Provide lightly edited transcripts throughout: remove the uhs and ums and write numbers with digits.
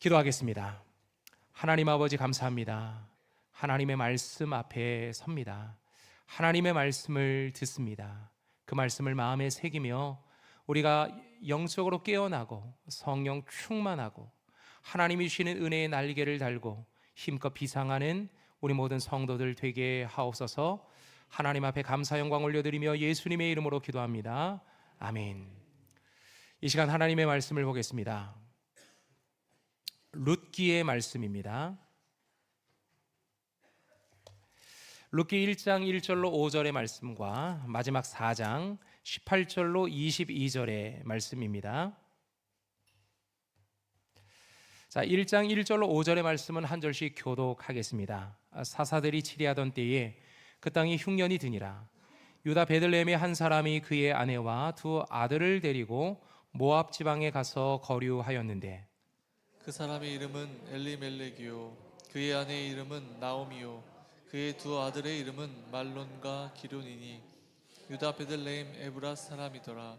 기도하겠습니다. 하나님 아버지 감사합니다. 하나님의 말씀 앞에 섭니다. 하나님의 말씀을 듣습니다. 그 말씀을 마음에 새기며 우리가 영적으로 깨어나고 성령 충만하고 하나님이 주시는 은혜의 날개를 달고 힘껏 비상하는 우리 모든 성도들 되게 하옵소서. 하나님 앞에 감사 영광 올려드리며 예수님의 이름으로 기도합니다. 아멘. 이 시간 하나님의 말씀을 보겠습니다. 룻기의 말씀입니다. 룻기 1장 1절로 5절의 말씀과 마지막 4장 18절로 22절의 말씀입니다. 자, 1장 1절로 5절의 말씀은 한 절씩 교독하겠습니다. 사사들이 치리하던 때에 그 땅이 흉년이 드니라. 유다 베들레헴의 한 사람이 그의 아내와 두 아들을 데리고 모압 지방에 가서 거류하였는데 그 사람의 이름은 엘리멜렉이요 그의 아내의 이름은 나오미요 그의 두 아들의 이름은 말론과 기론이니 유다 베들레헴 에브라 사람이더라.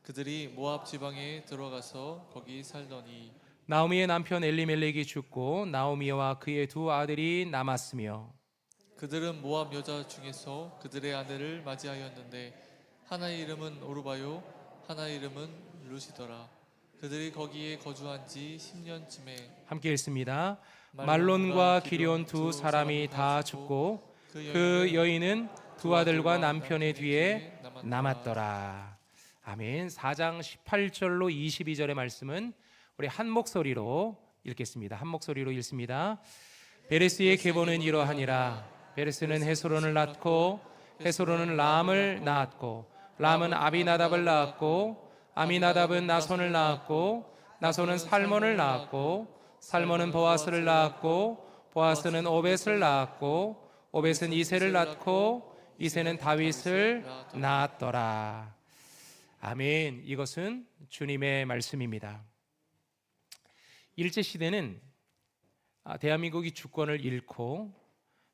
그들이 모압 지방에 들어가서 거기 살더니 나오미의 남편 엘리멜렉이 죽고 나오미와 그의 두 아들이 남았으며 그들은 모압 여자 중에서 그들의 아내를 맞이하였는데 하나의 이름은 오르바요 하나의 이름은 룻이더라. 그들이 거기에 거주한 지 10년쯤에 함께 읽습니다. 말론과 기리온 두 사람이 다 죽고 그 여인은 두 아들과 남편의 뒤에 남았더라. 아멘. 4장 18절로 22절의 말씀은 우리 한 목소리로 읽겠습니다. 한 목소리로 읽습니다. 베레스의 계보는 이러하니라. 베레스는 헤스론을 낳고 헤스론은 람을 낳았고 람은 아비나답을 낳았고 아미나답은 나손을 낳았고 나손은 살몬을 낳았고 살몬은 보아스를 낳았고 보아스는 오벳을 낳았고 오벳은 이새를 낳고 이새는 다윗을 낳았더라. 아멘. 이것은 주님의 말씀입니다. 일제시대는 대한민국이 주권을 잃고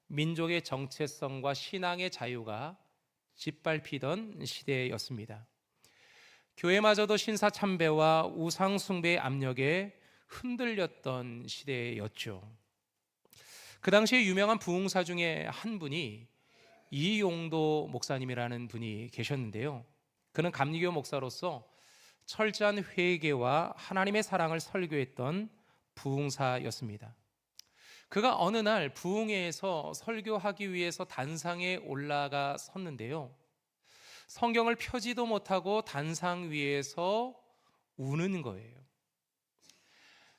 민족의 정체성과 신앙의 자유가 짓밟히던 시대였습니다. 교회마저도 신사참배와 우상숭배의 압력에 흔들렸던 시대였죠. 그 당시에 유명한 부흥사 중에 한 분이 이용도 목사님이라는 분이 계셨는데요. 그는 감리교 목사로서 철저한 회개와 하나님의 사랑을 설교했던 부흥사였습니다. 그가 어느 날 부흥회에서 설교하기 위해서 단상에 올라가 섰는데요. 성경을 펴지도 못하고 단상 위에서 우는 거예요.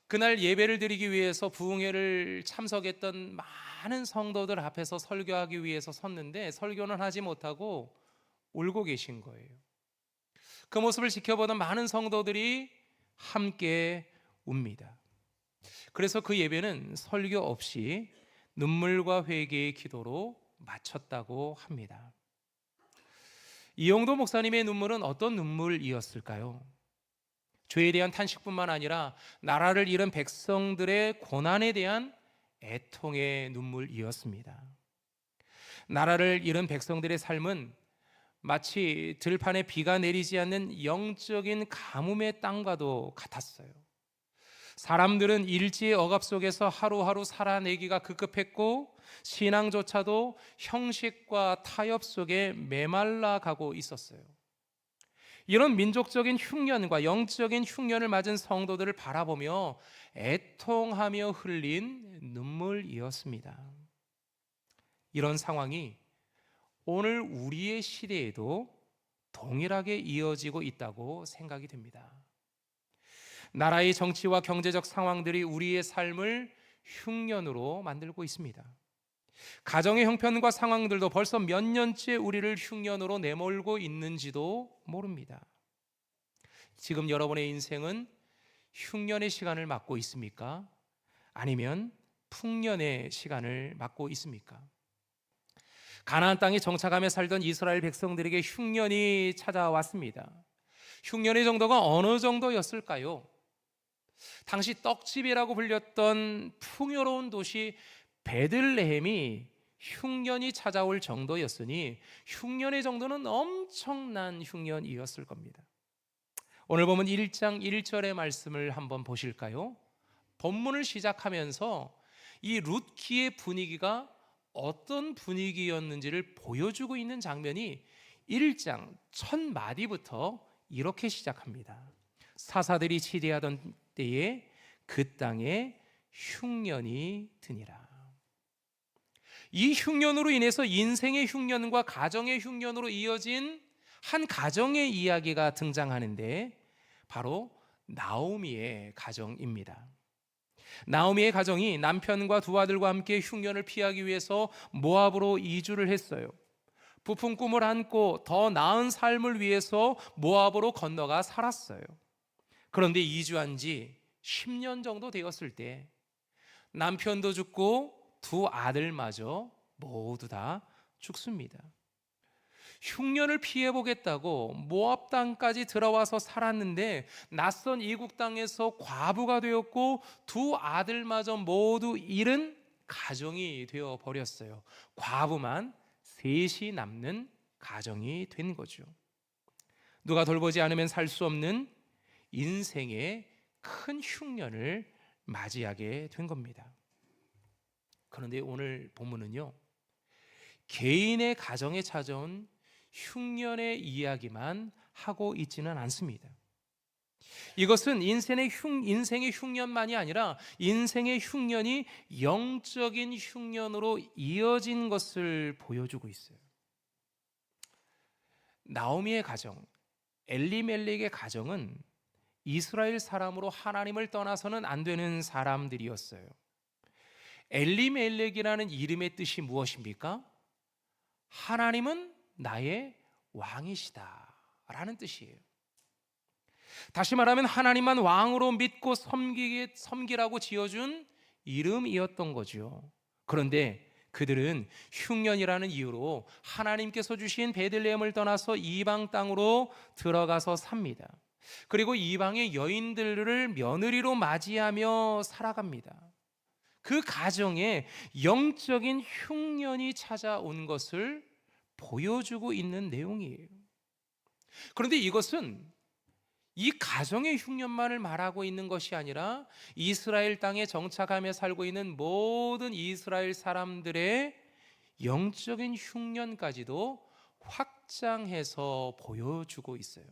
그날 예배를 드리기 위해서 부흥회를 참석했던 많은 성도들 앞에서 설교하기 위해서 섰는데 설교는 하지 못하고 울고 계신 거예요. 그 모습을 지켜보던 많은 성도들이 함께 웁니다. 그래서 그 예배는 설교 없이 눈물과 회개의 기도로 마쳤다고 합니다. 이용도 목사님의 눈물은 어떤 눈물이었을까요? 죄에 대한 탄식뿐만 아니라 나라를 잃은 백성들의 고난에 대한 애통의 눈물이었습니다. 나라를 잃은 백성들의 삶은 마치 들판에 비가 내리지 않는 영적인 가뭄의 땅과도 같았어요. 사람들은 일지의 억압 속에서 하루하루 살아내기가 급급했고 신앙조차도 형식과 타협 속에 메말라 가고 있었어요. 이런 민족적인 흉년과 영적인 흉년을 맞은 성도들을 바라보며 애통하며 흘린 눈물이었습니다. 이런 상황이 오늘 우리의 시대에도 동일하게 이어지고 있다고 생각이 됩니다. 나라의 정치와 경제적 상황들이 우리의 삶을 흉년으로 만들고 있습니다. 가정의 형편과 상황들도 벌써 몇 년째 우리를 흉년으로 내몰고 있는지도 모릅니다. 지금 여러분의 인생은 흉년의 시간을 맞고 있습니까? 아니면 풍년의 시간을 맞고 있습니까? 가나안 땅에 정착하며 살던 이스라엘 백성들에게 흉년이 찾아왔습니다. 흉년의 정도가 어느 정도였을까요? 당시 떡집이라고 불렸던 풍요로운 도시 베들레헴이 흉년이 찾아올 정도였으니 흉년의 정도는 엄청난 흉년이었을 겁니다. 오늘 보면 1장 1절의 말씀을 한번 보실까요? 본문을 시작하면서 이 룻기의 분위기가 어떤 분위기였는지를 보여주고 있는 장면이 1장 첫 마디부터 이렇게 시작합니다. 사사들이 치리하던 때에 그 땅에 흉년이 드니라. 이 흉년으로 인해서 인생의 흉년과 가정의 흉년으로 이어진 한 가정의 이야기가 등장하는데 바로 나오미의 가정입니다. 나오미의 가정이 남편과 두 아들과 함께 흉년을 피하기 위해서 모압으로 이주를 했어요. 부푼 꿈을 안고 더 나은 삶을 위해서 모압으로 건너가 살았어요. 그런데 이주한 지 10년 정도 되었을 때 남편도 죽고 두 아들마저 모두 다 죽습니다. 흉년을 피해보겠다고 모압 땅까지 들어와서 살았는데 낯선 이국 땅에서 과부가 되었고 두 아들마저 모두 잃은 가정이 되어버렸어요. 과부만 셋이 남는 가정이 된 거죠. 누가 돌보지 않으면 살 수 없는 인생의 큰 흉년을 맞이하게 된 겁니다. 그런데 오늘 본문은요, 개인의 가정에 찾아온 흉년의 이야기만 하고 있지는 않습니다. 이것은 인생의 흉년만이 아니라 인생의 흉년이 영적인 흉년으로 이어진 것을 보여주고 있어요. 나오미의 가정, 엘리멜렉의 가정은 이스라엘 사람으로 하나님을 떠나서는 안 되는 사람들이었어요. 엘리멜렉이라는 이름의 뜻이 무엇입니까? 하나님은 나의 왕이시다 라는 뜻이에요. 다시 말하면 하나님만 왕으로 믿고 섬기라고 지어준 이름이었던 거죠. 그런데 그들은 흉년이라는 이유로 하나님께서 주신 베들레헴을 떠나서 이방 땅으로 들어가서 삽니다. 그리고 이방의 여인들을 며느리로 맞이하며 살아갑니다. 그 가정에 영적인 흉년이 찾아온 것을 보여주고 있는 내용이에요. 그런데 이것은 이 가정의 흉년만을 말하고 있는 것이 아니라 이스라엘 땅에 정착하며 살고 있는 모든 이스라엘 사람들의 영적인 흉년까지도 확장해서 보여주고 있어요.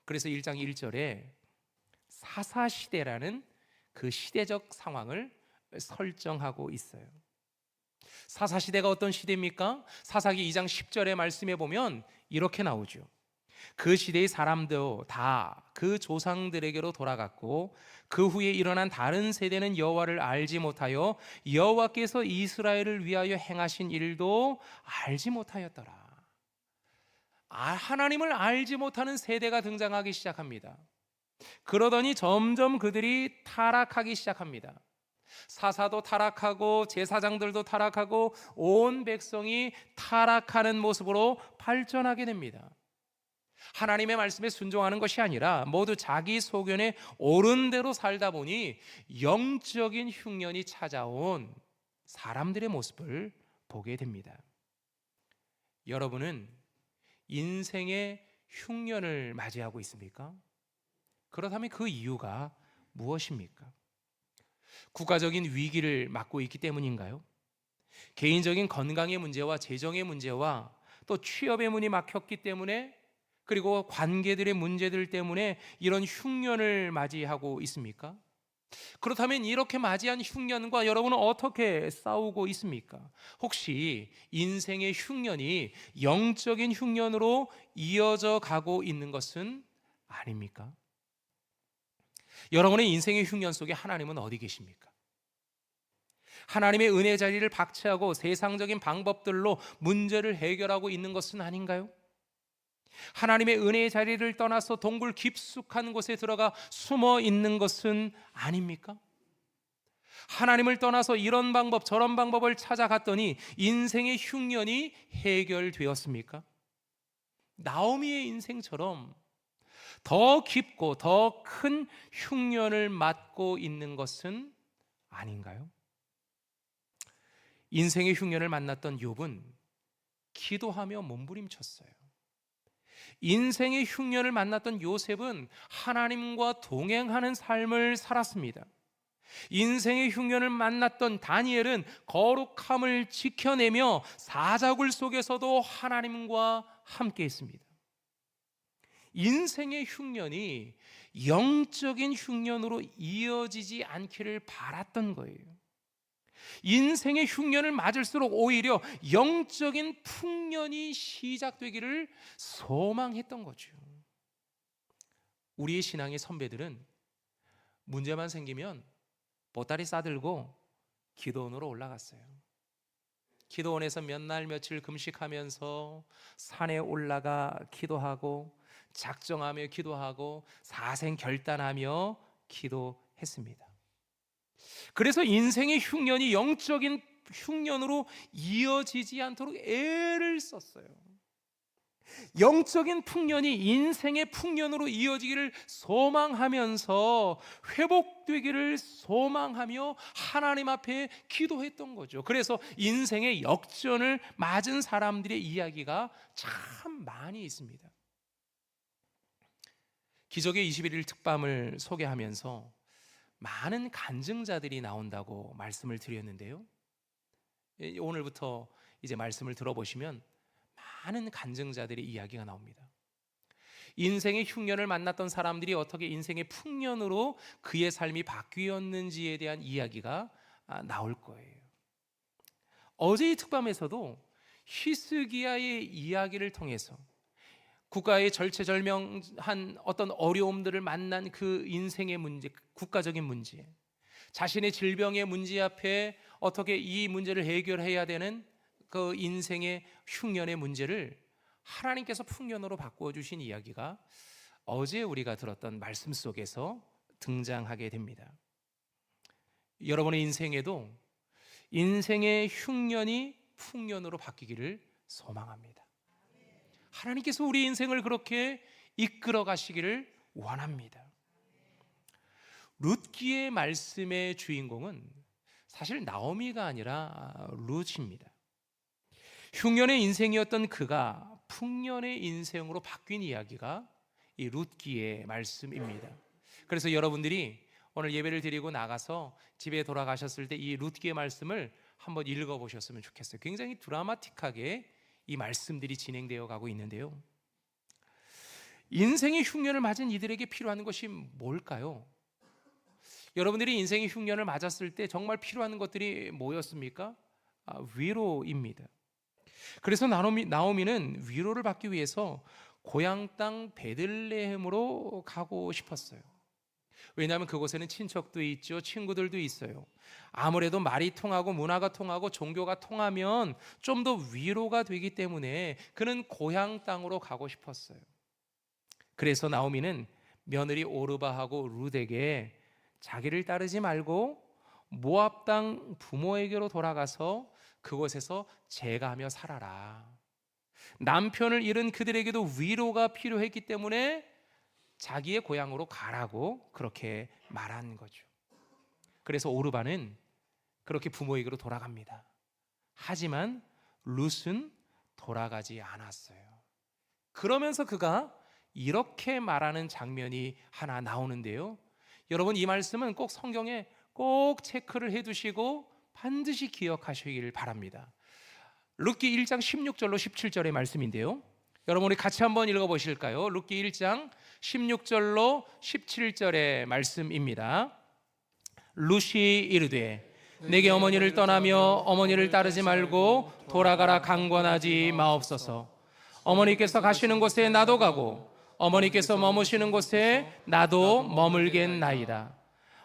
그래서 1장 1절에 사사시대라는 그 시대적 상황을 설정하고 있어요. 사사시대가 어떤 시대입니까? 사사기 2장 10절의 말씀에 보면 이렇게 나오죠. 그 시대의 사람도 다 그 조상들에게로 돌아갔고 그 후에 일어난 다른 세대는 여호와를 알지 못하여 여호와께서 이스라엘을 위하여 행하신 일도 알지 못하였더라. 하나님을 알지 못하는 세대가 등장하기 시작합니다. 그러더니 점점 그들이 타락하기 시작합니다. 사사도 타락하고 제사장들도 타락하고 온 백성이 타락하는 모습으로 발전하게 됩니다. 하나님의 말씀에 순종하는 것이 아니라 모두 자기 소견에 옳은 대로 살다 보니 영적인 흉년이 찾아온 사람들의 모습을 보게 됩니다. 여러분은 인생의 흉년을 맞이하고 있습니까? 그렇다면 그 이유가 무엇입니까? 국가적인 위기를 맞고 있기 때문인가요? 개인적인 건강의 문제와 재정의 문제와 또 취업의 문이 막혔기 때문에, 그리고 관계들의 문제들 때문에 이런 흉년을 맞이하고 있습니까? 그렇다면 이렇게 맞이한 흉년과 여러분은 어떻게 싸우고 있습니까? 혹시 인생의 흉년이 영적인 흉년으로 이어져 가고 있는 것은 아닙니까? 여러분의 인생의 흉년 속에 하나님은 어디 계십니까? 하나님의 은혜 자리를 박차하고 세상적인 방법들로 문제를 해결하고 있는 것은 아닌가요? 하나님의 은혜의 자리를 떠나서 동굴 깊숙한 곳에 들어가 숨어 있는 것은 아닙니까? 하나님을 떠나서 이런 방법 저런 방법을 찾아갔더니 인생의 흉년이 해결되었습니까? 나오미의 인생처럼 더 깊고 더 큰 흉년을 맞고 있는 것은 아닌가요? 인생의 흉년을 만났던 욥은 기도하며 몸부림쳤어요. 인생의 흉년을 만났던 요셉은 하나님과 동행하는 삶을 살았습니다. 인생의 흉년을 만났던 다니엘은 거룩함을 지켜내며 사자굴 속에서도 하나님과 함께 했습니다. 인생의 흉년이 영적인 흉년으로 이어지지 않기를 바랐던 거예요. 인생의 흉년을 맞을수록 오히려 영적인 풍년이 시작되기를 소망했던 거죠. 우리의 신앙의 선배들은 문제만 생기면 보따리 싸들고 기도원으로 올라갔어요. 기도원에서 몇 날 며칠 금식하면서 산에 올라가 기도하고 작정하며 기도하고 사생 결단하며 기도했습니다. 그래서 인생의 흉년이 영적인 흉년으로 이어지지 않도록 애를 썼어요. 영적인 풍년이 인생의 풍년으로 이어지기를 소망하면서 회복되기를 소망하며 하나님 앞에 기도했던 거죠. 그래서 인생의 역전을 맞은 사람들의 이야기가 참 많이 있습니다. 기적의 21일 특밤을 소개하면서 많은 간증자들이 나온다고 말씀을 드렸는데요, 오늘부터 이제 말씀을 들어보시면 많은 간증자들의 이야기가 나옵니다. 인생의 흉년을 만났던 사람들이 어떻게 인생의 풍년으로 그의 삶이 바뀌었는지에 대한 이야기가 나올 거예요. 어제의 특밤에서도 히스기야의 이야기를 통해서 국가의 절체절명한 어떤 어려움들을 만난 그 인생의 문제, 국가적인 문제, 자신의 질병의 문제 앞에 어떻게 이 문제를 해결해야 되는 그 인생의 흉년의 문제를 하나님께서 풍년으로 바꾸어 주신 이야기가 어제 우리가 들었던 말씀 속에서 등장하게 됩니다. 여러분의 인생에도 인생의 흉년이 풍년으로 바뀌기를 소망합니다. 하나님께서 우리 인생을 그렇게 이끌어 가시기를 원합니다. 룻기의 말씀의 주인공은 사실 나오미가 아니라 룻입니다. 흉년의 인생이었던 그가 풍년의 인생으로 바뀐 이야기가 이 룻기의 말씀입니다. 그래서 여러분들이 오늘 예배를 드리고 나가서 집에 돌아가셨을 때 이 룻기의 말씀을 한번 읽어보셨으면 좋겠어요. 굉장히 드라마틱하게 이 말씀들이 진행되어 가고 있는데요, 인생의 흉년을 맞은 이들에게 필요한 것이 뭘까요? 여러분들이 인생의 흉년을 맞았을 때 정말 필요한 것들이 뭐였습니까? 위로입니다. 그래서 나오미는 위로를 받기 위해서 고향 땅 베들레헴으로 가고 싶었어요. 왜냐하면 그곳에는 친척도 있죠, 친구들도 있어요. 아무래도 말이 통하고 문화가 통하고 종교가 통하면 좀 더 위로가 되기 때문에 그는 고향 땅으로 가고 싶었어요. 그래서 나오미는 며느리 오르바하고 룻에게 자기를 따르지 말고 모압 땅 부모에게로 돌아가서 그곳에서 제가하며 살아라. 남편을 잃은 그들에게도 위로가 필요했기 때문에 자기의 고향으로 가라고 그렇게 말한 거죠. 그래서 오르바는 그렇게 부모에게로 돌아갑니다. 하지만 룻은 돌아가지 않았어요. 그러면서 그가 이렇게 말하는 장면이 하나 나오는데요, 여러분 이 말씀은 꼭 성경에 꼭 체크를 해두시고 반드시 기억하시길 바랍니다. 룻기 1장 16절로 17절의 말씀인데요, 여러분 우리 같이 한번 읽어보실까요? 룻기 1장 16절로 17절의 말씀입니다. 룻이 이르되 내게 어머니를 떠나며 어머니를 따르지 말고 돌아가라 강권하지 마옵소서. 어머니께서 가시는 곳에 나도 가고 어머니께서 머무시는 곳에 나도 머물겠나이다.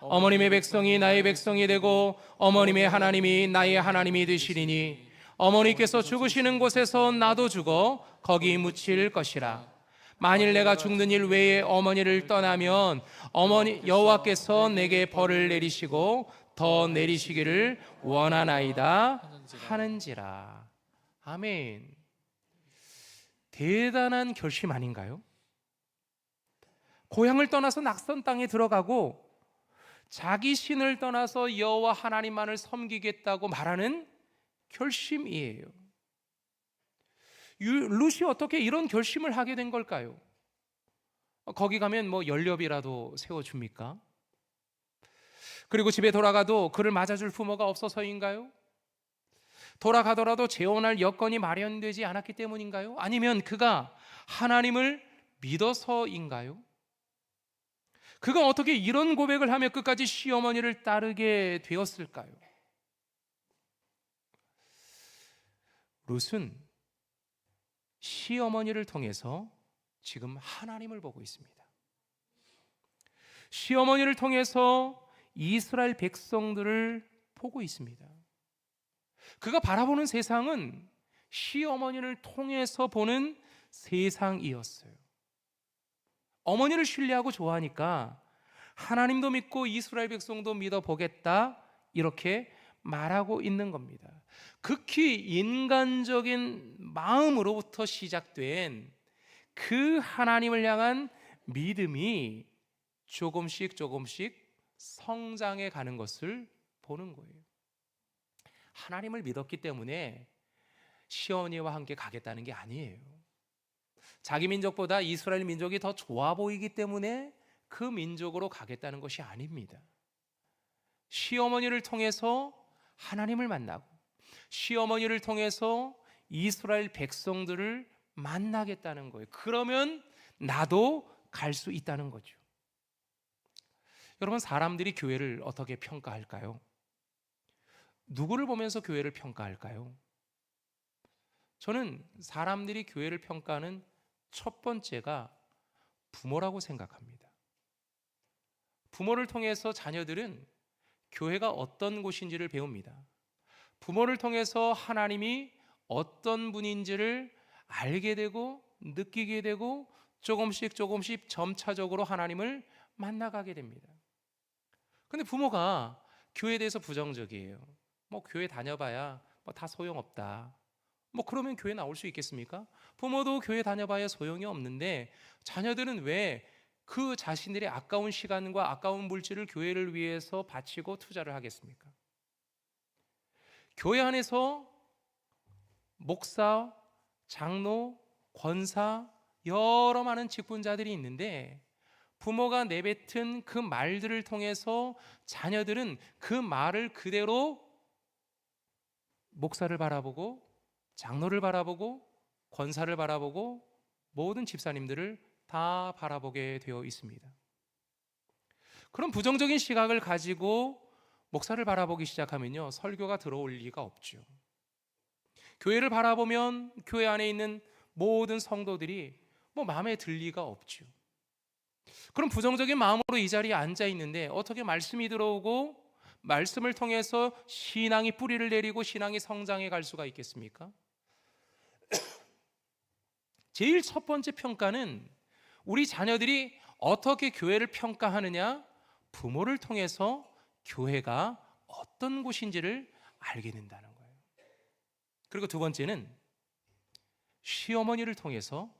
어머님의 백성이 나의 백성이 되고 어머님의 하나님이 나의 하나님이 되시리니 어머니께서 죽으시는 곳에서 나도 죽어 거기 묻힐 것이라. 만일 내가 죽는 일 외에 어머니를 떠나면 어머니 여호와께서 내게 벌을 내리시고 더 내리시기를 원하나이다 하는지라. 아멘. 대단한 결심 아닌가요? 고향을 떠나서 낯선 땅에 들어가고 자기 신을 떠나서 여호와 하나님만을 섬기겠다고 말하는 결심이에요. 룻이 어떻게 이런 결심을 하게 된 걸까요? 거기 가면 뭐 연료비라도 세워줍니까? 그리고 집에 돌아가도 그를 맞아줄 부모가 없어서인가요? 돌아가더라도 재혼할 여건이 마련되지 않았기 때문인가요? 아니면 그가 하나님을 믿어서인가요? 그가 어떻게 이런 고백을 하며 끝까지 시어머니를 따르게 되었을까요? 룻은 시어머니를 통해서 지금 하나님을 보고 있습니다. 시어머니를 통해서 이스라엘 백성들을 보고 있습니다. 그가 바라보는 세상은 시어머니를 통해서 보는 세상이었어요. 어머니를 신뢰하고 좋아하니까 하나님도 믿고 이스라엘 백성도 믿어보겠다, 이렇게 말하고 있는 겁니다. 극히 인간적인 마음으로부터 시작된 그 하나님을 향한 믿음이 조금씩 성장해 가는 것을 보는 거예요. 하나님을 믿었기 때문에 시어머니와 함께 가겠다는 게 아니에요. 자기 민족보다 이스라엘 민족이 더 좋아 보이기 때문에 그 민족으로 가겠다는 것이 아닙니다. 시어머니를 통해서 하나님을 만나고 시어머니를 통해서 이스라엘 백성들을 만나겠다는 거예요. 그러면 나도 갈 수 있다는 거죠. 여러분, 사람들이 교회를 어떻게 평가할까요? 누구를 보면서 교회를 평가할까요? 저는 사람들이 교회를 평가하는 첫 번째가 부모라고 생각합니다. 부모를 통해서 자녀들은 교회가 어떤 곳인지를 배웁니다. 부모를 통해서 하나님이 어떤 분인지를 알게 되고 느끼게 되고 조금씩 점차적으로 하나님을 만나가게 됩니다. 근데 부모가 교회에 대해서 부정적이에요. 교회 다녀봐야 다 소용없다. 그러면 교회 나올 수 있겠습니까? 부모도 교회 다녀봐야 소용이 없는데 자녀들은 왜 그 자신들의 아까운 시간과 아까운 물질을 교회를 위해서 바치고 투자를 하겠습니까? 교회 안에서 목사, 장로, 권사, 여러 많은 직분자들이 있는데 부모가 내뱉은 그 말들을 통해서 자녀들은 그 말을 그대로 목사를 바라보고 장로를 바라보고 권사를 바라보고 모든 집사님들을 다 바라보게 되어 있습니다. 그런 부정적인 시각을 가지고 목사를 바라보기 시작하면요, 설교가 들어올 리가 없죠. 교회를 바라보면 교회 안에 있는 모든 성도들이 마음에 들 리가 없죠. 그럼 부정적인 마음으로 이 자리에 앉아 있는데 어떻게 말씀이 들어오고 말씀을 통해서 신앙이 뿌리를 내리고 신앙이 성장해 갈 수가 있겠습니까? 제일 첫 번째 평가는 우리 자녀들이 어떻게 교회를 평가하느냐, 부모를 통해서 교회가 어떤 곳인지를 알게 된다는 거예요. 그리고 두 번째는 시어머니를 통해서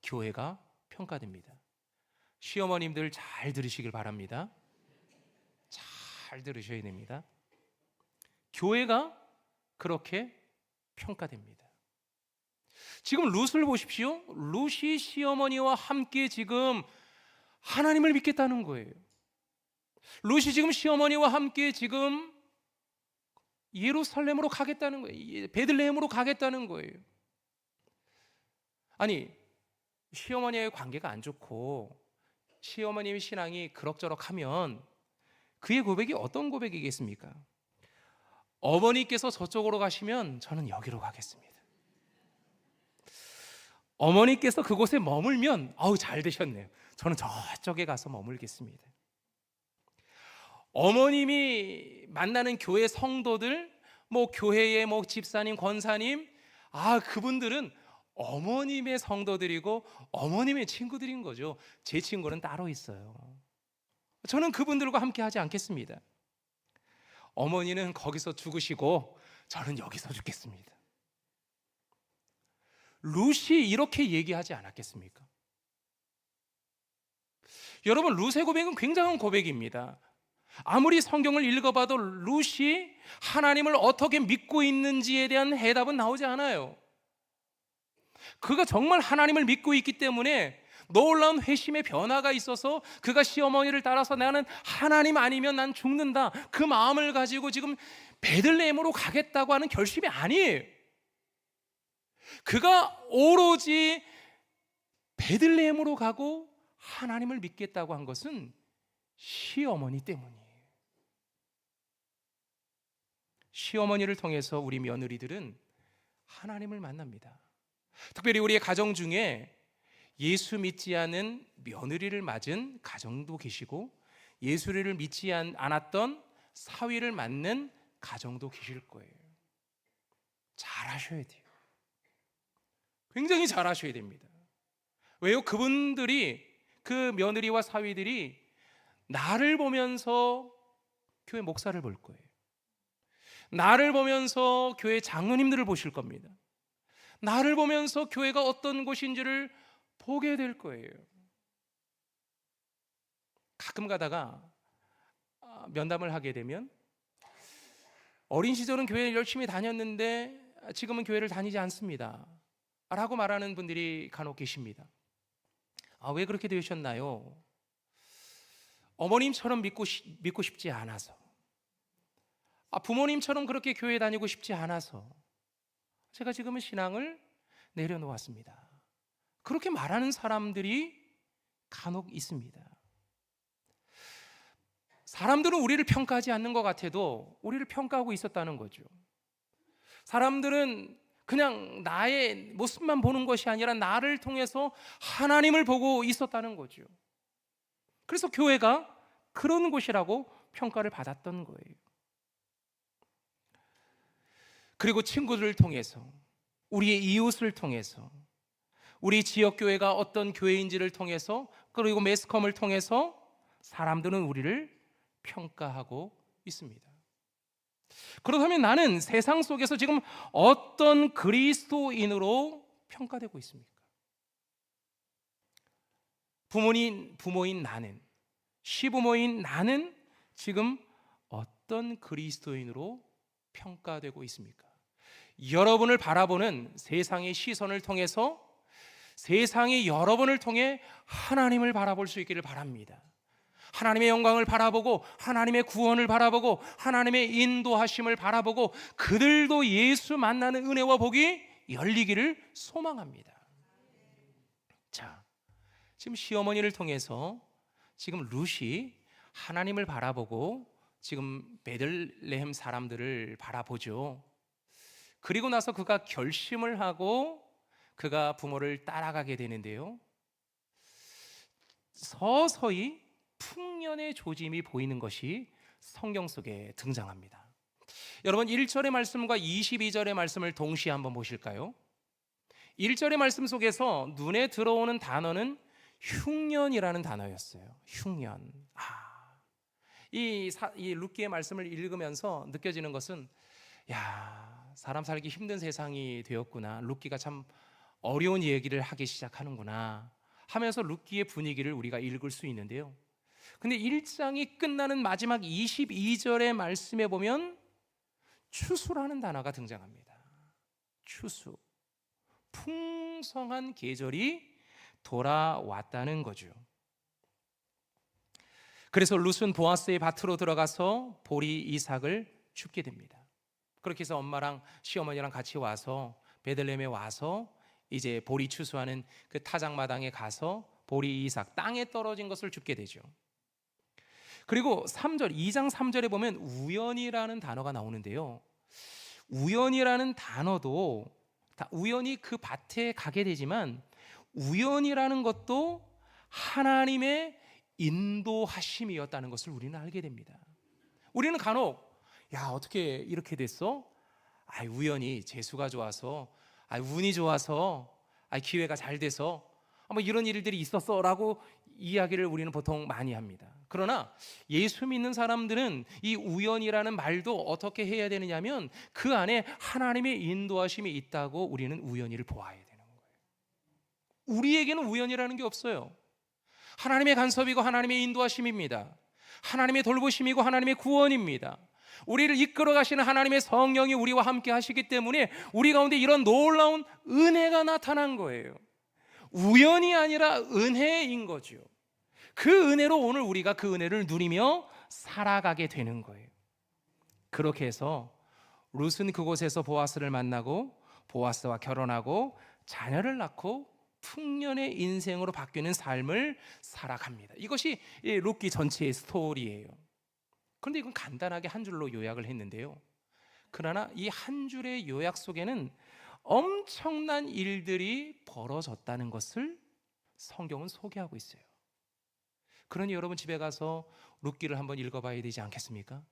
교회가 평가됩니다. 시어머님들 잘 들으시길 바랍니다. 잘 들으셔야 됩니다. 교회가 그렇게 평가됩니다. 지금 룻을 보십시오. 룻이 시어머니와 함께 지금 하나님을 믿겠다는 거예요. 룻이 지금 시어머니와 함께 지금 예루살렘으로 가겠다는 거예요. 베들레헴으로 가겠다는 거예요. 아니, 시어머니의 관계가 안 좋고 시어머님의 신앙이 그럭저럭 하면 그의 고백이 어떤 고백이겠습니까? 어머니께서 저쪽으로 가시면 저는 여기로 가겠습니다. 어머니께서 그곳에 머물면 잘 되셨네요. 저는 저쪽에 가서 머물겠습니다. 어머님이 만나는 교회 성도들, 교회의 집사님, 권사님, 그분들은 어머님의 성도들이고 어머님의 친구들인 거죠. 제 친구는 따로 있어요. 저는 그분들과 함께 하지 않겠습니다. 어머니는 거기서 죽으시고 저는 여기서 죽겠습니다. 룻이 이렇게 얘기하지 않았겠습니까? 여러분, 룻의 고백은 굉장한 고백입니다. 아무리 성경을 읽어봐도 룻이 하나님을 어떻게 믿고 있는지에 대한 해답은 나오지 않아요. 그가 정말 하나님을 믿고 있기 때문에 놀라운 회심의 변화가 있어서 그가 시어머니를 따라서 나는 하나님 아니면 난 죽는다, 그 마음을 가지고 지금 베들레헴으로 가겠다고 하는 결심이 아니에요. 그가 오로지 베들레헴으로 가고 하나님을 믿겠다고 한 것은 시어머니 때문이에요. 시어머니를 통해서 우리 며느리들은 하나님을 만납니다. 특별히 우리의 가정 중에 예수 믿지 않은 며느리를 맞은 가정도 계시고, 예수를 믿지 않았던 사위를 맞는 가정도 계실 거예요. 잘하셔야 돼요. 굉장히 잘하셔야 됩니다. 왜요? 그분들이, 그 며느리와 사위들이 나를 보면서 교회 목사를 볼 거예요. 나를 보면서 교회 장로님들을 보실 겁니다. 나를 보면서 교회가 어떤 곳인지를 보게 될 거예요. 가끔 가다가 면담을 하게 되면 어린 시절은 교회를 열심히 다녔는데 지금은 교회를 다니지 않습니다 라고 말하는 분들이 간혹 계십니다. 왜 그렇게 되셨나요? 어머님처럼 믿고 싶지 않아서, 부모님처럼 그렇게 교회 다니고 싶지 않아서 제가 지금은 신앙을 내려놓았습니다. 그렇게 말하는 사람들이 간혹 있습니다. 사람들은 우리를 평가하지 않는 것 같아도 우리를 평가하고 있었다는 거죠. 사람들은 그냥 나의 모습만 보는 것이 아니라 나를 통해서 하나님을 보고 있었다는 거죠. 그래서 교회가 그런 곳이라고 평가를 받았던 거예요. 그리고 친구들을 통해서, 우리의 이웃을 통해서, 우리 지역교회가 어떤 교회인지를 통해서, 그리고 매스컴을 통해서 사람들은 우리를 평가하고 있습니다. 그렇다면 나는 세상 속에서 지금 어떤 그리스도인으로 평가되고 있습니까? 부모인 나는, 시부모인 나는 지금 어떤 그리스도인으로 평가되고 있습니까? 여러분을 바라보는 세상의 시선을 통해서, 세상의 여러분을 통해 하나님을 바라볼 수 있기를 바랍니다. 하나님의 영광을 바라보고, 하나님의 구원을 바라보고, 하나님의 인도하심을 바라보고, 그들도 예수 만나는 은혜와 복이 열리기를 소망합니다. 자, 지금 시어머니를 통해서 지금 룻이 하나님을 바라보고 지금 베들레헴 사람들을 바라보죠. 그리고 나서 그가 결심을 하고 그가 부모를 따라가게 되는데요, 서서히 풍년의 조짐이 보이는 것이 성경 속에 등장합니다. 여러분, 1절의 말씀과 22절의 말씀을 동시에 한번 보실까요? 1절의 말씀 속에서 눈에 들어오는 단어는 흉년이라는 단어였어요. 흉년. 이 룻기의 말씀을 읽으면서 느껴지는 것은, 사람 살기 힘든 세상이 되었구나, 룻기가 참 어려운 얘기를 하기 시작하는구나 하면서 룻기의 분위기를 우리가 읽을 수 있는데요, 근데 1장이 끝나는 마지막 22절의 말씀에 보면 추수라는 단어가 등장합니다. 추수. 풍성한 계절이 돌아왔다는 거죠. 그래서 룻은 보아스의 밭으로 들어가서 보리 이삭을 줍게 됩니다. 그렇게 해서 엄마랑 시어머니랑 같이 와서 베들레헴에 와서 이제 보리 추수하는 그 타작마당에 가서 보리 이삭, 땅에 떨어진 것을 줍게 되죠. 그리고 2장 3절에 보면 우연이라는 단어가 나오는데요, 우연이라는 단어도 우연히 그 밭에 가게 되지만 우연이라는 것도 하나님의 인도하심이었다는 것을 우리는 알게 됩니다. 우리는 간혹 어떻게 이렇게 됐어? 우연히 재수가 좋아서, 운이 좋아서, 기회가 잘 돼서 뭐 이런 일들이 있었어 라고 이야기를 우리는 보통 많이 합니다. 그러나 예수 믿는 사람들은 이 우연이라는 말도 어떻게 해야 되느냐면 그 안에 하나님의 인도하심이 있다고 우리는 우연히를 보아야 되는 거예요. 우리에게는 우연이라는 게 없어요. 하나님의 간섭이고 하나님의 인도하심입니다. 하나님의 돌보심이고 하나님의 구원입니다. 우리를 이끌어 가시는 하나님의 성령이 우리와 함께 하시기 때문에 우리 가운데 이런 놀라운 은혜가 나타난 거예요. 우연이 아니라 은혜인 거죠. 그 은혜로 오늘 우리가 그 은혜를 누리며 살아가게 되는 거예요. 그렇게 해서 룻은 그곳에서 보아스를 만나고 보아스와 결혼하고 자녀를 낳고 풍년의 인생으로 바뀌는 삶을 살아갑니다. 이것이 룻기 전체의 스토리예요. 그런데 이건 간단하게 한 줄로 요약을 했는데요. 그러나 이 한 줄의 요약 속에는 엄청난 일들이 벌어졌다는 것을 성경은 소개하고 있어요. 그러니 여러분 집에 가서 룻기를 한번 읽어봐야 되지 않겠습니까?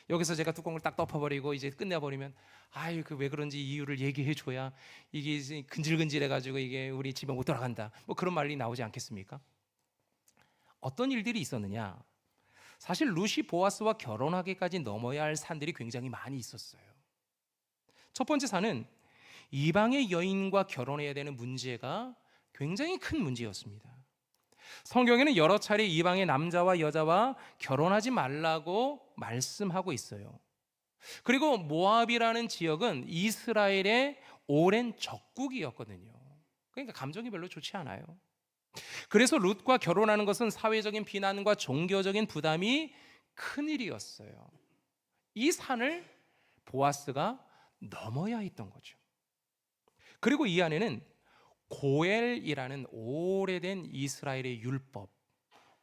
여기서 제가 뚜껑을 딱 덮어버리고 이제 끝내버리면 아유 그 왜 그런지 이유를 얘기해줘야 이게 이제 근질근질해가지고 이게 우리 집에 못 돌아간다 뭐 그런 말이 나오지 않겠습니까? 어떤 일들이 있었느냐? 사실 룻이 보아스와 결혼하기까지 넘어야 할 산들이 굉장히 많이 있었어요. 첫 번째 산은 이방의 여인과 결혼해야 되는 문제가 굉장히 큰 문제였습니다. 성경에는 여러 차례 이방의 남자와 여자와 결혼하지 말라고 말씀하고 있어요. 그리고 모압이라는 지역은 이스라엘의 오랜 적국이었거든요. 그러니까 감정이 별로 좋지 않아요. 그래서 룻과 결혼하는 것은 사회적인 비난과 종교적인 부담이 큰일이었어요. 이 산을 보아스가 넘어야 했던 거죠. 그리고 이 안에는 고엘이라는 오래된 이스라엘의 율법,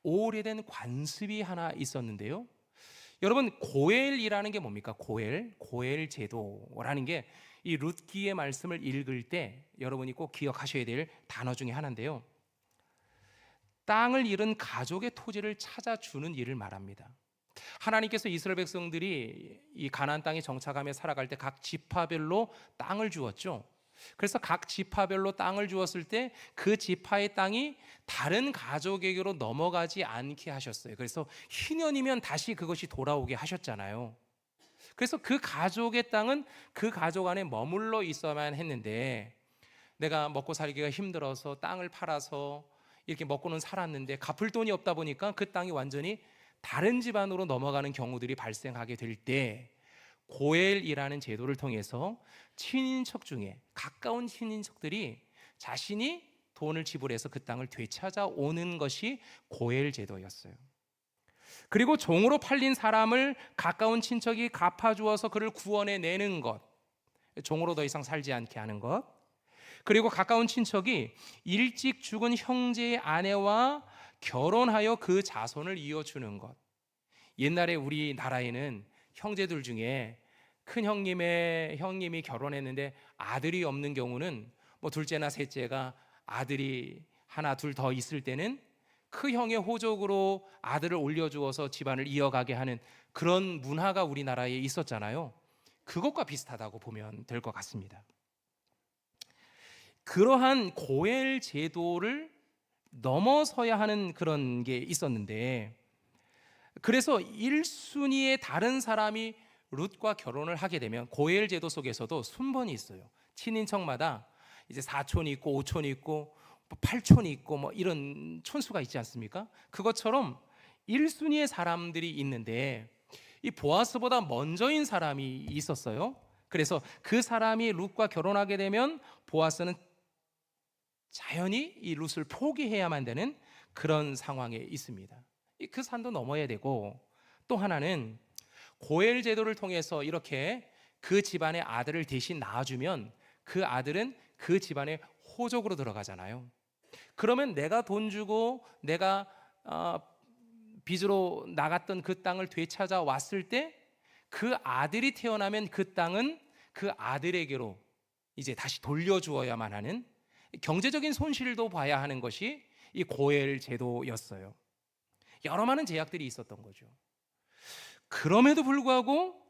오래된 관습이 하나 있었는데요. 여러분 고엘이라는 게 뭡니까? 고엘 제도라는 게 이 룻기의 말씀을 읽을 때 여러분이 꼭 기억하셔야 될 단어 중에 하나인데요. 땅을 잃은 가족의 토지를 찾아주는 일을 말합니다. 하나님께서 이스라엘 백성들이 이 가나안 땅에 정착하며 살아갈 때 각 지파별로 땅을 주었죠. 그래서 각 지파별로 땅을 주었을 때 그 지파의 땅이 다른 가족에게로 넘어가지 않게 하셨어요. 그래서 희년이면 다시 그것이 돌아오게 하셨잖아요. 그래서 그 가족의 땅은 그 가족 안에 머물러 있어야만 했는데 내가 먹고 살기가 힘들어서 땅을 팔아서 이렇게 먹고는 살았는데 갚을 돈이 없다 보니까 그 땅이 완전히 다른 집안으로 넘어가는 경우들이 발생하게 될 때 고엘이라는 제도를 통해서 친인척 중에 가까운 친인척들이 자신이 돈을 지불해서 그 땅을 되찾아오는 것이 고엘 제도였어요. 그리고 종으로 팔린 사람을 가까운 친척이 갚아주어서 그를 구원해내는 것, 종으로 더 이상 살지 않게 하는 것, 그리고 가까운 친척이 일찍 죽은 형제의 아내와 결혼하여 그 자손을 이어주는 것. 옛날에 우리나라에는 형제들 중에 큰 형님이 결혼했는데 아들이 없는 경우는 뭐 둘째나 셋째가 아들이 하나 둘 더 있을 때는 그 형의 호적으로 아들을 올려주어서 집안을 이어가게 하는 그런 문화가 우리나라에 있었잖아요. 그것과 비슷하다고 보면 될 것 같습니다. 그러한 고엘 제도를 넘어서야 하는 그런 게 있었는데, 그래서 1순위의 다른 사람이 룻과 결혼을 하게 되면 고엘 제도 속에서도 순번이 있어요. 친인척마다 이제 사촌이 있고 오촌이 있고 8촌이 있고 뭐 이런 촌수가 있지 않습니까? 그것처럼 1순위의 사람들이 있는데 이 보아스보다 먼저인 사람이 있었어요. 그래서 그 사람이 룻과 결혼하게 되면 보아스는 자연히 이 룻을 포기해야만 되는 그런 상황에 있습니다. 그 산도 넘어야 되고, 또 하나는 고엘 제도를 통해서 이렇게 그 집안의 아들을 대신 낳아주면 그 아들은 그 집안의 호족으로 들어가잖아요. 그러면 내가 돈 주고 내가 빚으로 나갔던 그 땅을 되찾아 왔을 때 그 아들이 태어나면 그 땅은 그 아들에게로 이제 다시 돌려주어야만 하는, 경제적인 손실도 봐야 하는 것이 이 고엘 제도였어요. 여러 많은 제약들이 있었던 거죠. 그럼에도 불구하고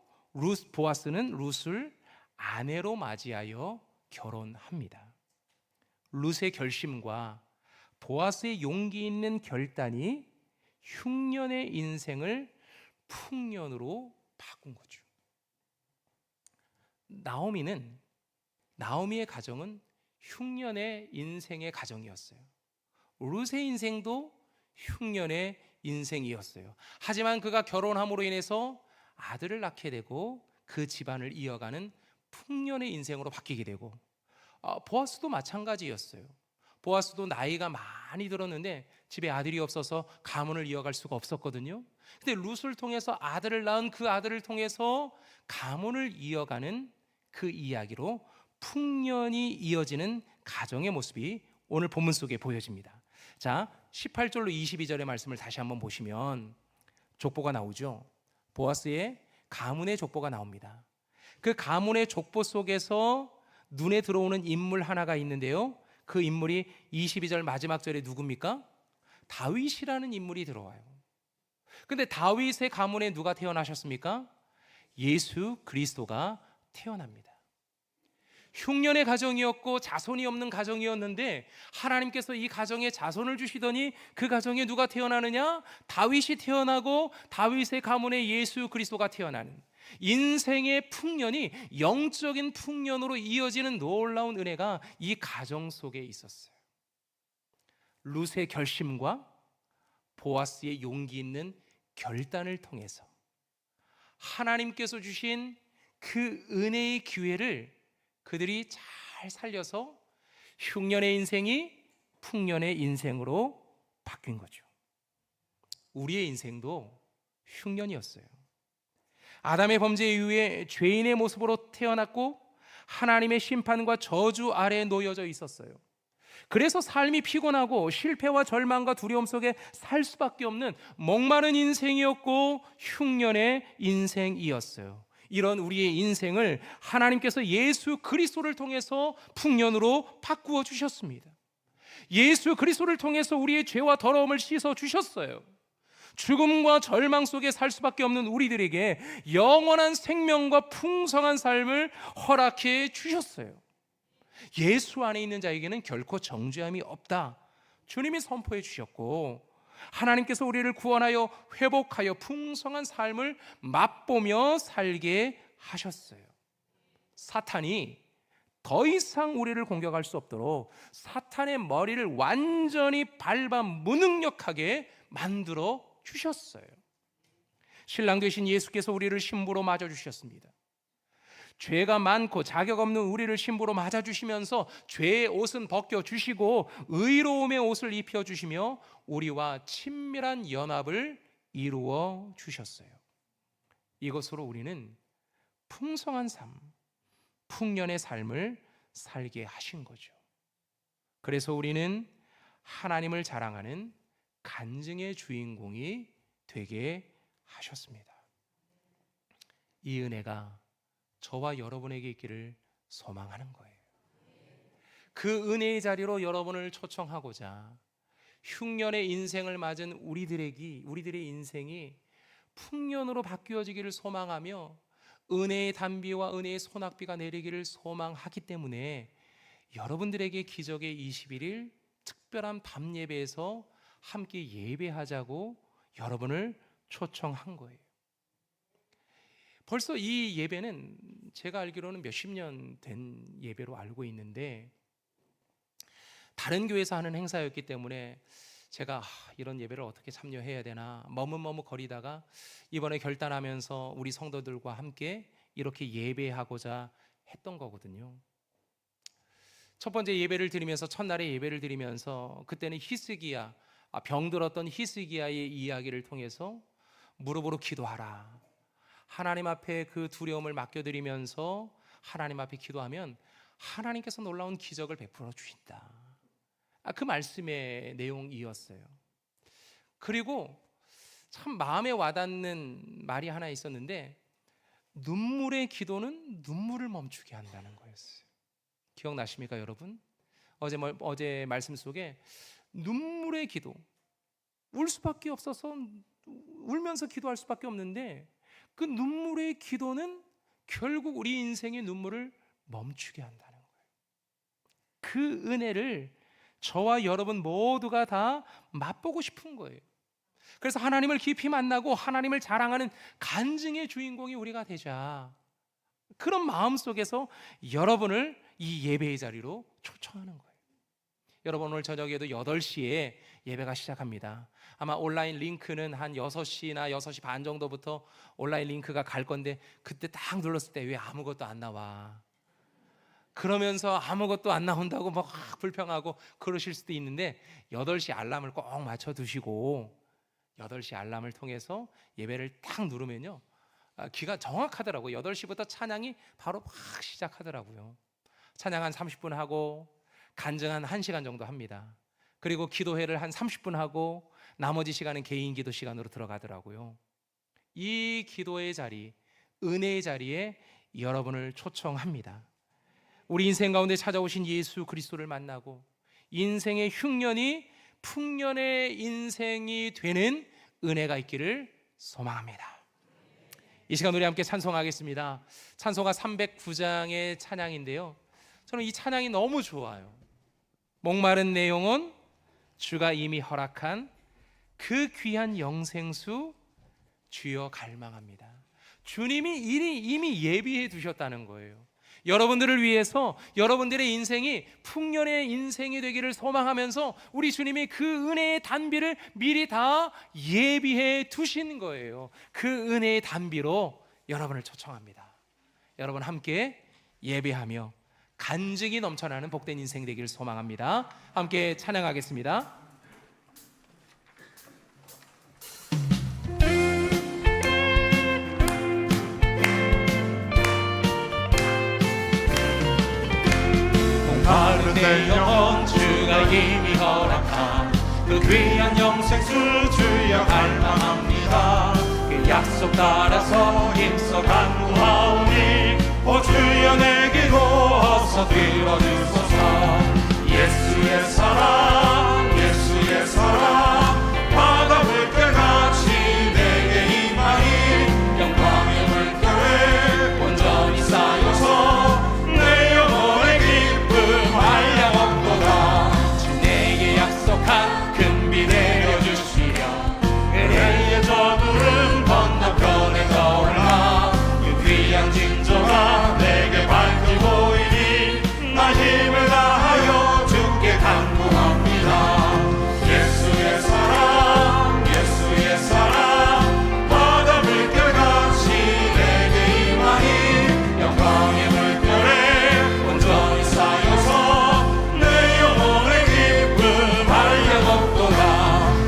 보아스는 룻을 아내로 맞이하여 결혼합니다. 룻의 결심과 보아스의 용기 있는 결단이 흉년의 인생을 풍년으로 바꾼 거죠. 나오미의 가정은 흉년의 인생의 가정이었어요. 룻의 인생도 흉년의 인생이었어요. 하지만 그가 결혼함으로 인해서 아들을 낳게 되고 그 집안을 이어가는 풍년의 인생으로 바뀌게 되고, 보아스도 마찬가지였어요. 보아스도 나이가 많이 들었는데 집에 아들이 없어서 가문을 이어갈 수가 없었거든요. 근데 룻을 통해서 아들을 낳은 그 아들을 통해서 가문을 이어가는 그 이야기로 풍년이 이어지는 가정의 모습이 오늘 본문 속에 보여집니다. 자, 18절로 22절의 말씀을 다시 한번 보시면 족보가 나오죠. 보아스의 가문의 족보가 나옵니다. 그 가문의 족보 속에서 눈에 들어오는 인물 하나가 있는데요. 그 인물이 22절 마지막 절에 누굽니까? 다윗이라는 인물이 들어와요. 근데 다윗의 가문에 누가 태어나셨습니까? 예수 그리스도가 태어납니다. 흉년의 가정이었고 자손이 없는 가정이었는데 하나님께서 이 가정에 자손을 주시더니 그 가정에 누가 태어나느냐? 다윗이 태어나고 다윗의 가문에 예수 그리스도가 태어나는 인생의 풍년이 영적인 풍년으로 이어지는 놀라운 은혜가 이 가정 속에 있었어요. 룻의 결심과 보아스의 용기 있는 결단을 통해서 하나님께서 주신 그 은혜의 기회를 그들이 잘 살려서 흉년의 인생이 풍년의 인생으로 바뀐 거죠. 우리의 인생도 흉년이었어요. 아담의 범죄 이후에 죄인의 모습으로 태어났고 하나님의 심판과 저주 아래에 놓여져 있었어요. 그래서 삶이 피곤하고 실패와 절망과 두려움 속에 살 수밖에 없는 목마른 인생이었고 흉년의 인생이었어요. 이런 우리의 인생을 하나님께서 예수 그리스도를 통해서 풍년으로 바꾸어 주셨습니다. 예수 그리스도를 통해서 우리의 죄와 더러움을 씻어 주셨어요. 죽음과 절망 속에 살 수밖에 없는 우리들에게 영원한 생명과 풍성한 삶을 허락해 주셨어요. 예수 안에 있는 자에게는 결코 정죄함이 없다. 주님이 선포해 주셨고 하나님께서 우리를 구원하여 회복하여 풍성한 삶을 맛보며 살게 하셨어요. 사탄이 더 이상 우리를 공격할 수 없도록 사탄의 머리를 완전히 밟아 무능력하게 만들어 주셨어요. 신랑 되신 예수께서 우리를 신부로 맞아 주셨습니다. 죄가 많고 자격 없는 우리를 신부로 맞아주시면서 죄의 옷은 벗겨주시고 의로움의 옷을 입혀주시며 우리와 친밀한 연합을 이루어 주셨어요. 이것으로 우리는 풍성한 삶, 풍년의 삶을 살게 하신 거죠. 그래서 우리는 하나님을 자랑하는 간증의 주인공이 되게 하셨습니다. 이 은혜가 저와 여러분에게 있기를 소망하는 거예요. 그 은혜의 자리로 여러분을 초청하고자 흉년의 인생을 맞은 우리들의 인생이 풍년으로 바뀌어지기를 소망하며 은혜의 단비와 은혜의 소낙비가 내리기를 소망하기 때문에 여러분들에게 기적의 21일 특별한 밤 예배에서 함께 예배하자고 여러분을 초청한 거예요. 벌써 이 예배는 제가 알기로는 몇십 년 된 예배로 알고 있는데 다른 교회에서 하는 행사였기 때문에 제가 이런 예배를 어떻게 참여해야 되나 머뭇머뭇거리다가 이번에 결단하면서 우리 성도들과 함께 이렇게 예배하고자 했던 거거든요. 첫 번째 예배를 드리면서 첫날에 예배를 드리면서 그때는 히스기야, 병들었던 히스기야의 이야기를 통해서 무릎으로 기도하라, 하나님 앞에 그 두려움을 맡겨드리면서 하나님 앞에 기도하면 하나님께서 놀라운 기적을 베풀어 주신다. 그 말씀의 내용이었어요. 그리고 참 마음에 와닿는 말이 하나 있었는데 눈물의 기도는 눈물을 멈추게 한다는 거였어요. 기억나십니까 여러분? 어제 말씀 속에 눈물의 기도, 울 수밖에 없어서 울면서 기도할 수밖에 없는데 그 눈물의 기도는 결국 우리 인생의 눈물을 멈추게 한다는 거예요. 그 은혜를 저와 여러분 모두가 다 맛보고 싶은 거예요. 그래서 하나님을 깊이 만나고 하나님을 자랑하는 간증의 주인공이 우리가 되자, 그런 마음 속에서 여러분을 이 예배의 자리로 초청하는 거예요. 여러분 오늘 저녁에도 8시에 예배가 시작합니다. 아마 온라인 링크는 한 6시나 6시 반 정도부터 온라인 링크가 갈 건데 그때 딱 눌렀을 때 왜 아무것도 안 나와? 그러면서 아무것도 안 나온다고 막 불평하고 그러실 수도 있는데 8시 알람을 꼭 맞춰 두시고 8시 알람을 통해서 예배를 딱 누르면요, 귀가 정확하더라고요. 8시부터 찬양이 바로 막 시작하더라고요. 찬양 한 30분 하고 간증 한 1시간 정도 합니다. 그리고 기도회를 한 30분 하고 나머지 시간은 개인 기도 시간으로 들어가더라고요. 이 기도의 자리, 은혜의 자리에 여러분을 초청합니다. 우리 인생 가운데 찾아오신 예수 그리스도를 만나고 인생의 흉년이 풍년의 인생이 되는 은혜가 있기를 소망합니다. 이 시간 우리 함께 찬송하겠습니다. 찬송가 309장의 찬양인데요, 저는 이 찬양이 너무 좋아요. 목마른 내 영혼 주가 이미 허락한 그 귀한 영생수 주여 갈망합니다. 주님이 이미 예비해 두셨다는 거예요. 여러분들을 위해서 여러분들의 인생이 풍년의 인생이 되기를 소망하면서 우리 주님이 그 은혜의 단비를 미리 다 예비해 두신 거예요. 그 은혜의 단비로 여러분을 초청합니다. 여러분 함께 예배하며 간증이 넘쳐나는 복된 인생 되기를 소망합니다. 함께 찬양하겠습니다. 목마른 내 영혼 주가 이미 허락한 그 귀한 영생수 주여 갈망합니다. 그 약속 따라서 힘써 간구하오니 오 주여 내 기도 어서 들어주소서. 예수의 사랑 예수의 사랑 바다 물결같이 내게 임하니 영광의 물결에 온전히 쌓여서 내 영혼의 기쁨 한량없도다. 주 내게 약속한 큰비 내려주시려 은혜의 저물은 건너편에 떠올라 그 귀한 징조가 내게 밝히 보이니 나 힘을 다하여 주께 간구합니다. 예수의 사랑 예수의 사랑 바다 물결같이 내게 임하니 영광의 물결에 온전히 쌓여서 내 영혼의 기쁨 한량없도다.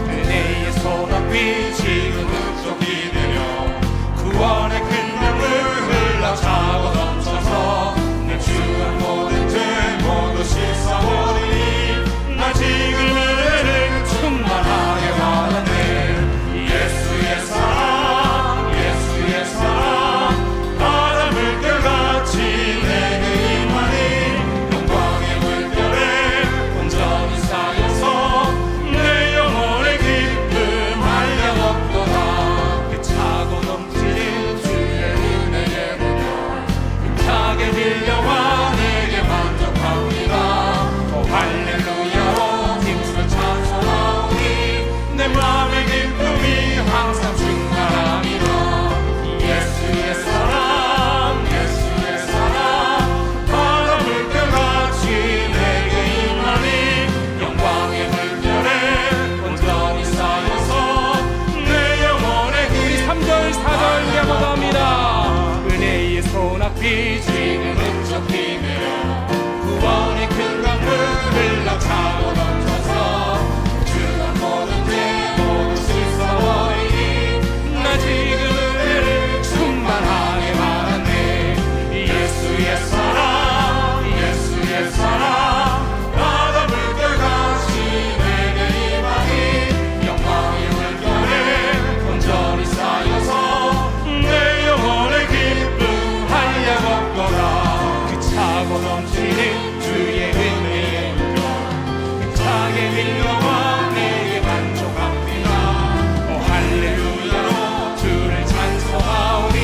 은혜의 소낙비 지금 흡족히 되려 구원의 큰 강물 흘러차고 넘쳐서 내 주한 모든 죄 모두 씻어버리니 나 지금 은혜를 충만하게 받았네. 예수의 사랑 예수의 사랑 바다 물결같이 내게 임하니 영광의 물결에 온전히 쌓여서 내 영혼의 기쁨 한량없도다. 그 차고 넘치는 주의 은혜에 보며 힘차게 밀려와 내게 만족합니다. 오 할렐루야로 힘써 찬송하오니 내 마음의 기쁨이 항상 충만합니다. 예수의 사랑 예수의 사랑 바다 물결같이 내게 임하니 영광의 물결에 온전히 쌓여서 내 영혼의 우리 3절 4절 양호합니다. 은혜의 소낙비 지금 흡족히 되어 구원의 큰 강물 흘러차고 넘쳐서 주간 모든 죄 모두 씻어버리니 나 지금 은혜를 충만하게 받았네. 예수의 사랑 예수의 사랑 바다 물결같이 내게 임하니 영광의 물결에 온전히 쌓여서 내 영혼의 기쁨 한량없도다. 그 차고 넘치는 주의 은혜에 물려 힘차게 밀려와 내게 만족합니다. 오 할렐루야로 주를 찬송하오니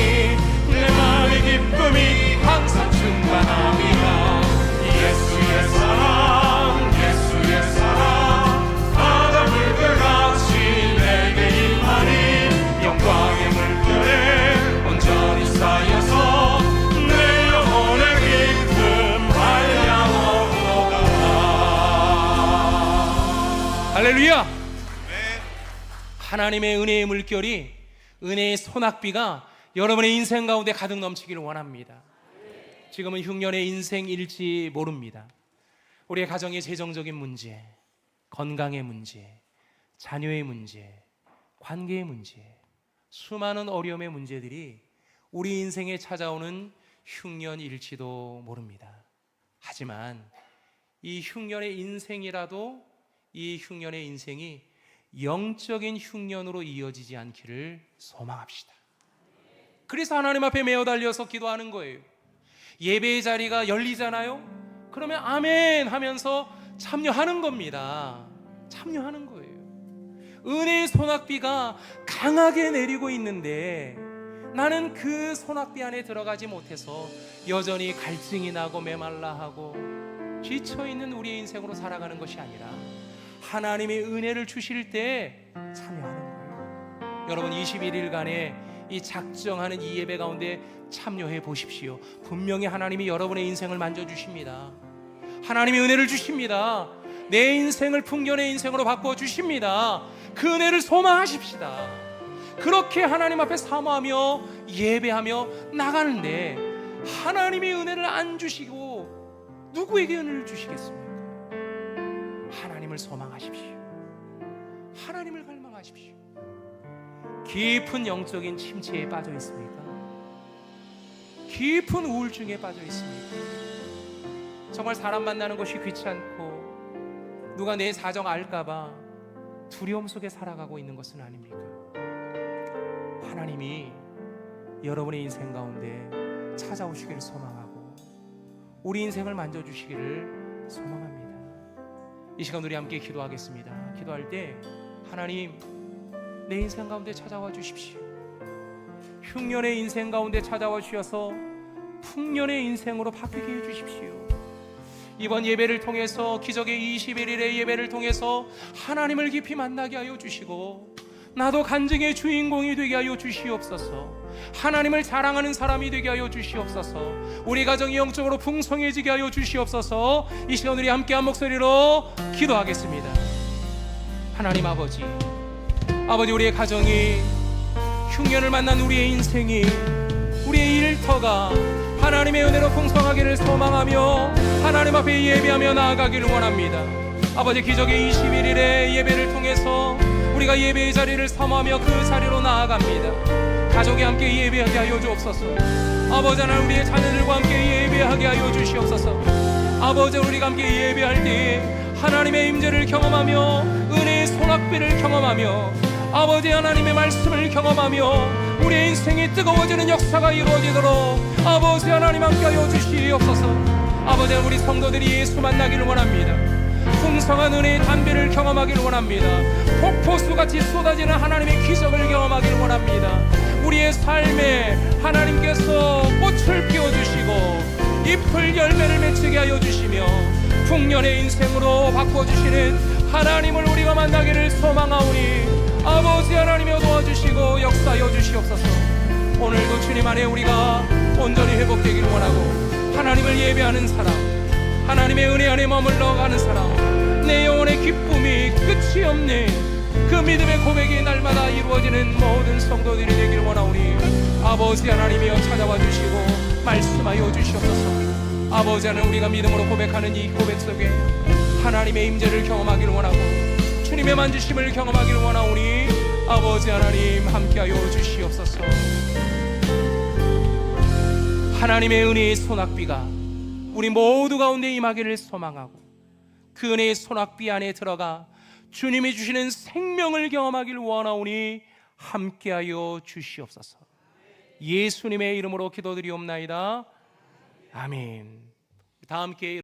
내 마음의 기쁨이 항상 충만합니다. 예수의 사랑 예수의 사랑 바다 물결같이 내게 임하니 영광의 물결에 온전히 쌓여서 내 영혼의 기쁨 한량없도다. 할렐루야. 하나님의 은혜의 물결이 은혜의 소낙비가 여러분의 인생 가운데 가득 넘치기를 원합니다. 지금은 흉년의 인생일지 모릅니다. 우리의 가정의 재정적인 문제, 건강의 문제, 자녀의 문제, 관계의 문제, 수많은 어려움의 문제들이 우리 인생에 찾아오는 흉년일지도 모릅니다. 하지만 이 흉년의 인생이라도 이 흉년의 인생이 영적인 흉년으로 이어지지 않기를 소망합시다. 그래서 하나님 앞에 매어 달려서 기도하는 거예요. 예배의 자리가 열리잖아요. 그러면 아멘 하면서 참여하는 겁니다. 참여하는 거예요. 은혜의 소낙비가 강하게 내리고 있는데 나는 그 소낙비 안에 들어가지 못해서 여전히 갈증이 나고 메말라하고 지쳐있는 우리의 인생으로 살아가는 것이 아니라 하나님의 은혜를 주실 때 참여하는 거예요. 여러분 21일간의 이 작정하는 이 예배 가운데 참여해 보십시오. 분명히 하나님이 여러분의 인생을 만져주십니다. 하나님이 은혜를 주십니다. 내 인생을 풍년의 인생으로 바꿔주십니다. 그 은혜를 소망하십시다. 그렇게 하나님 앞에 사모하며 예배하며 나가는데 하나님이 은혜를 안 주시고 누구에게 은혜를 주시겠습니까? 하나님을 소망하십시오. 하나님을 갈망하십시오. 깊은 영적인 침체에 빠져 있습니까? 깊은 우울증에 빠져 있습니까? 정말 사람 만나는 것이 귀찮고 누가 내 사정 알까봐 두려움 속에 살아가고 있는 것은 아닙니까? 하나님이 여러분의 인생 가운데 찾아오시기를 소망하고 우리 인생을 만져주시기를 소망합니다. 이 시간 우리 함께 기도하겠습니다. 기도할 때 하나님 내 인생 가운데 찾아와 주십시오. 흉년의 인생 가운데 찾아와 주셔서 풍년의 인생으로 바뀌게 해주십시오. 이번 예배를 통해서 기적의 21일의 예배를 통해서 하나님을 깊이 만나게 하여 주시고 나도 간증의 주인공이 되게 하여 주시옵소서. 하나님을 자랑하는 사람이 되게 하여 주시옵소서. 우리 가정이 영적으로 풍성해지게 하여 주시옵소서. 이 시간 우리 함께 한 목소리로 기도하겠습니다. 하나님 아버지, 우리의 가정이 흉년을 만난 우리의 인생이 우리의 일터가 하나님의 은혜로 풍성하기를 소망하며 하나님 앞에 예배하며 나아가기를 원합니다. 아버지 기적의 21일의 예배를 통해서 우리가 예배의 자리를 사모하며 그 자리로 나아갑니다. 가족이 함께 예배하게 하여 주옵소서. 아버지 하나님 우리의 자녀들과 함께 예배하게 하여 주시옵소서. 아버지 우리가 함께 예배할 때에 하나님의 임재를 경험하며 은혜의 소낙비를 경험하며 아버지 하나님의 말씀을 경험하며 우리의 인생이 뜨거워지는 역사가 이루어지도록 아버지 하나님 함께하여 주시옵소서. 아버지 우리 성도들이 예수 만나기를 원합니다. 풍성한 은혜의 담비를 경험하기를 원합니다. 폭포수같이 쏟아지는 하나님의 기적을 경험하기를 원합니다. 우리의 삶에 하나님께서 꽃을 피워주시고 잎을 열매를 맺히게 하여 주시며 풍년의 인생으로 바꿔주시는 하나님을 우리가 만나기를 소망하오니 아버지 하나님여 도와주시고 역사하여 주시옵소서. 오늘도 주님 안에 우리가 온전히 회복되기를 원하고 하나님을 예배하는 사람, 하나님의 은혜 안에 머물러 가는 사람, 내 영혼의 기쁨이 끝이 없는 그 믿음의 고백이 날마다 이루어지는 모든 성도들이 되기를 원하오니 아버지 하나님이여 찾아와 주시고 말씀하여 주시옵소서. 아버지 하나님 우리가 믿음으로 고백하는 이 고백 속에 하나님의 임재를 경험하기를 원하고 주님의 만지심을 경험하기를 원하오니 아버지 하나님 함께하여 주시옵소서. 하나님의 은혜의 소낙비가 우리 모두 가운데 임하기를 소망하고 그 은혜의 소낙비 안에 들어가 주님이 주시는 생명을 경험하기를 원하오니 함께하여 주시옵소서. 예수님의 이름으로 기도드리옵나이다. 아멘. 다 함께